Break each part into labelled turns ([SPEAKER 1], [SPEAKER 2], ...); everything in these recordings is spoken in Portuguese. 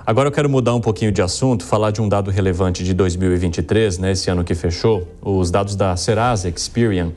[SPEAKER 1] Agora eu quero mudar um pouquinho de assunto, falar de um dado relevante de 2023, né, esse ano que fechou. Os dados da Serasa Experian,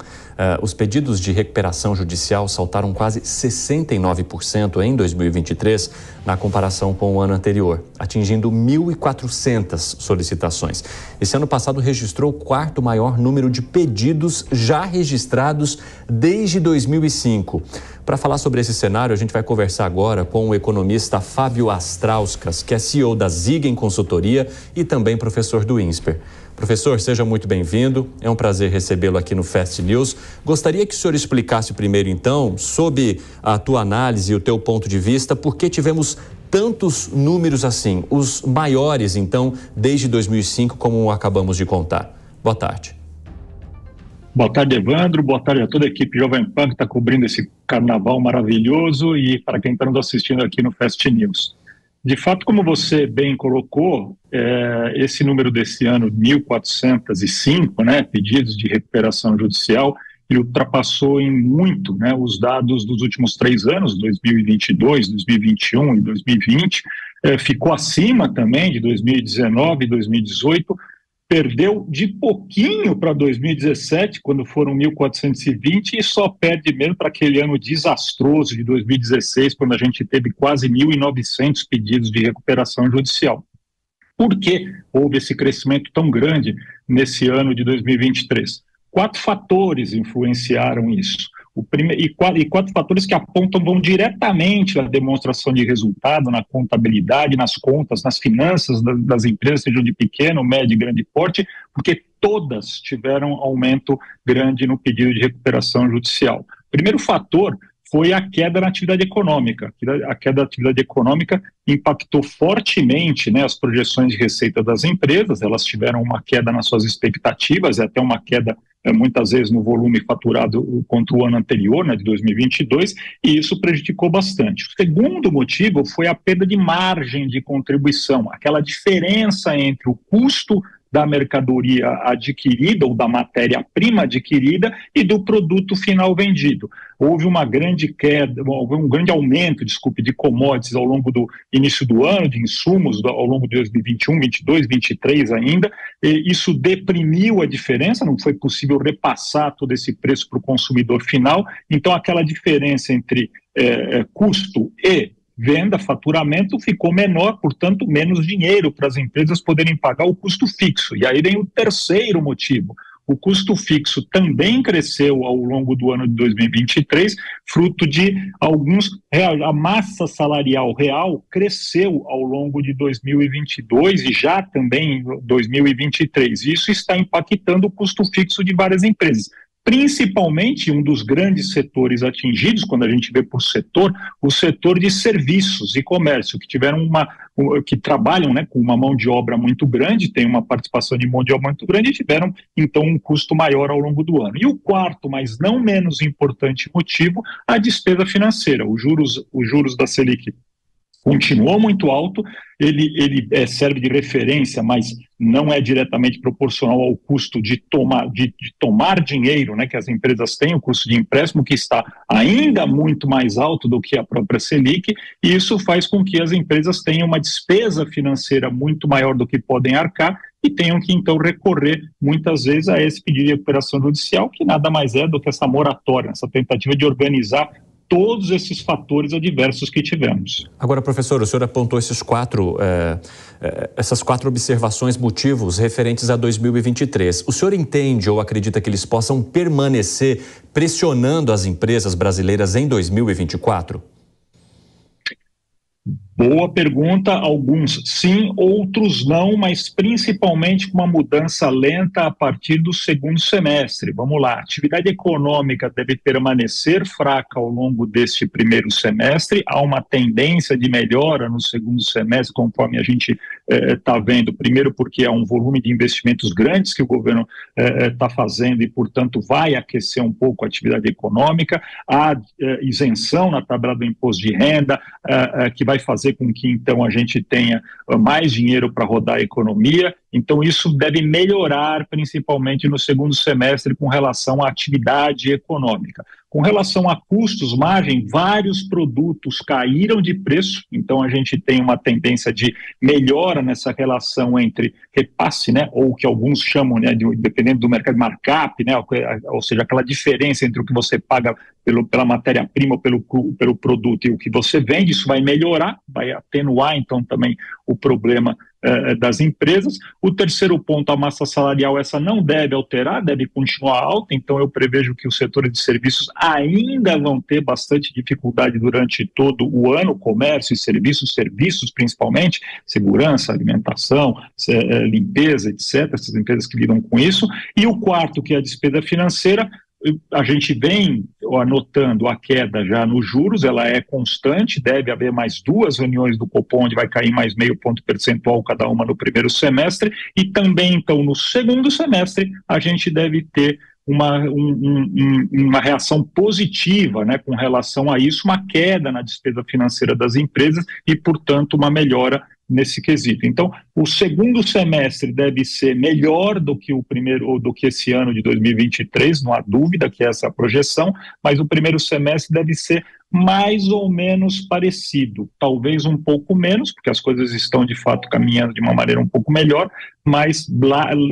[SPEAKER 1] os pedidos de recuperação judicial saltaram quase 69% em 2023, na comparação com o ano anterior, atingindo 1.400 solicitações. Esse ano passado registrou o quarto maior número de pedidos já registrados desde 2005. Para falar sobre esse cenário, a gente vai conversar agora com o economista Fábio Astrauskas, que é CEO da Zigen Consultoria e também professor do INSPER. Professor, seja muito bem-vindo. É um prazer recebê-lo aqui no Fast News. Gostaria que o senhor explicasse primeiro, então, sob a tua análise e o teu ponto de vista, por que tivemos tantos números assim, os maiores, então, desde 2005, como acabamos de contar. Boa tarde.
[SPEAKER 2] Boa tarde, Evandro. Boa tarde a toda a equipe Jovem Pan que está cobrindo esse carnaval maravilhoso e para quem está nos assistindo aqui no Fast News. De fato, como você bem colocou, esse número desse ano, 1.405, né, pedidos de recuperação judicial, ele ultrapassou em muito, né, os dados dos últimos 3 anos, 2022, 2021 e 2020, ficou acima também de 2019 e 2018, perdeu de pouquinho para 2017, quando foram 1.420, e só perde mesmo para aquele ano desastroso de 2016, quando a gente teve quase 1.900 pedidos de recuperação judicial. Por que houve esse crescimento tão grande nesse ano de 2023? 4 fatores influenciaram isso. Quatro fatores que vão diretamente à demonstração de resultado na contabilidade, nas contas, nas finanças das empresas, sejam de pequeno, médio e grande porte, porque todas tiveram aumento grande no pedido de recuperação judicial. O primeiro fator foi a queda na atividade econômica. A queda da atividade econômica impactou fortemente, né, as projeções de receita das empresas. Elas tiveram uma queda nas suas expectativas, até uma queda muitas vezes no volume faturado contra o ano anterior, né, de 2022, e isso prejudicou bastante. O segundo motivo foi a perda de margem de contribuição, aquela diferença entre o custo da mercadoria adquirida ou da matéria-prima adquirida e do produto final vendido. Houve uma grande queda, houve um grande aumento, de commodities ao longo do início do ano, de insumos ao longo de 2021, 22, 23 ainda, e isso deprimiu a diferença, não foi possível repassar todo esse preço para o consumidor final, então aquela diferença entre custo e venda, faturamento, ficou menor, portanto, menos dinheiro para as empresas poderem pagar o custo fixo. E aí vem o terceiro motivo. O custo fixo também cresceu ao longo do ano de 2023, fruto de a massa salarial real cresceu ao longo de 2022 e já também em 2023. Isso está impactando o custo fixo de várias empresas. Principalmente um dos grandes setores atingidos, quando a gente vê por setor, o setor de serviços e comércio, que trabalham, né, com uma mão de obra muito grande, tem uma participação de mão de obra muito grande e tiveram, então, um custo maior ao longo do ano. E o quarto, mas não menos importante motivo, a despesa financeira. Os juros da Selic continuou muito alto, ele serve de referência, mas não é diretamente proporcional ao custo de tomar dinheiro, né, que as empresas têm, o custo de empréstimo, que está ainda muito mais alto do que a própria Selic, e isso faz com que as empresas tenham uma despesa financeira muito maior do que podem arcar e tenham que, então, recorrer muitas vezes a esse pedido de recuperação judicial, que nada mais é do que essa moratória, essa tentativa de organizar todos esses fatores adversos que tivemos.
[SPEAKER 1] Agora, professor, o senhor apontou essas quatro observações, motivos referentes a 2023. O senhor entende ou acredita que eles possam permanecer pressionando as empresas brasileiras em 2024?
[SPEAKER 2] Boa pergunta, alguns sim, outros não, mas principalmente com uma mudança lenta a partir do segundo semestre. Vamos lá, a atividade econômica deve permanecer fraca ao longo deste primeiro semestre, há uma tendência de melhora no segundo semestre, conforme a gente está vendo, primeiro porque há um volume de investimentos grandes que o governo está fazendo e, portanto, vai aquecer um pouco a atividade econômica, há isenção na tabela do imposto de renda, que vai fazer com que, então, a gente tenha mais dinheiro para rodar a economia. Então, isso deve melhorar, principalmente no segundo semestre, com relação à atividade econômica. Com relação a custos, margem, vários produtos caíram de preço, então a gente tem uma tendência de melhora nessa relação entre repasse, né, ou que alguns chamam, né, dependendo do mercado, markup, né, ou seja, aquela diferença entre o que você paga pela matéria-prima ou pelo produto e o que você vende. Isso vai melhorar, vai atenuar então também o problema das empresas. O terceiro ponto, a massa salarial, essa não deve alterar, deve continuar alta, então eu prevejo que os setores de serviços ainda vão ter bastante dificuldade durante todo o ano, comércio e serviços principalmente, segurança, alimentação, limpeza, etc., essas empresas que lidam com isso. E o quarto, que é a despesa financeira, a gente vem anotando a queda já nos juros, ela é constante, deve haver mais 2 reuniões do Copom, onde vai cair mais 0,5 ponto percentual cada uma no primeiro semestre, e também, então, no segundo semestre, a gente deve ter uma reação positiva, né, com relação a isso, uma queda na despesa financeira das empresas e, portanto, uma melhora nesse quesito. Então, o segundo semestre deve ser melhor do que o primeiro, ou do que esse ano de 2023, não há dúvida que é essa a projeção, mas o primeiro semestre deve ser mais ou menos parecido, talvez um pouco menos, porque as coisas estão de fato caminhando de uma maneira um pouco melhor, mas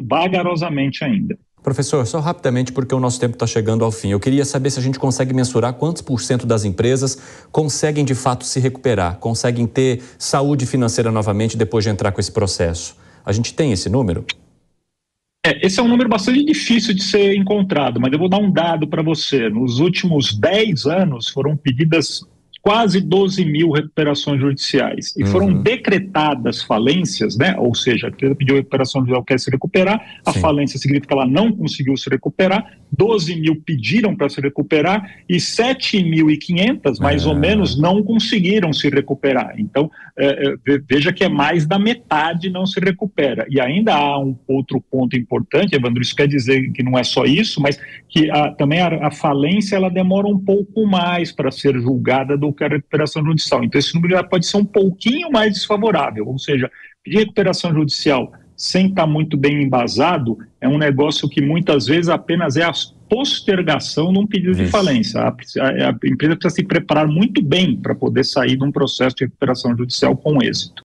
[SPEAKER 2] vagarosamente ainda.
[SPEAKER 1] Professor, só rapidamente, porque o nosso tempo está chegando ao fim. Eu queria saber se a gente consegue mensurar quantos % das empresas conseguem de fato se recuperar, conseguem ter saúde financeira novamente depois de entrar com esse processo. A gente tem esse número?
[SPEAKER 2] Esse é um número bastante difícil de ser encontrado, mas eu vou dar um dado para você. Nos últimos 10 anos foram pedidas quase 12 mil recuperações judiciais e foram decretadas falências, né? Ou seja, a empresa pediu recuperação judicial, quer se recuperar, a falência significa que ela não conseguiu se recuperar, 12 mil pediram para se recuperar e 7.500, mais ou menos, não conseguiram se recuperar. Então, veja que é mais da metade não se recupera. E ainda há um outro ponto importante, Evandro, isso quer dizer que não é só isso, mas que também a falência ela demora um pouco mais para ser julgada do que a recuperação judicial. Então, esse número já pode ser um pouquinho mais desfavorável, ou seja, pedir recuperação judicial sem estar muito bem embasado é um negócio que muitas vezes apenas é a postergação de um pedido de falência. A empresa precisa se preparar muito bem para poder sair de um processo de recuperação judicial com êxito.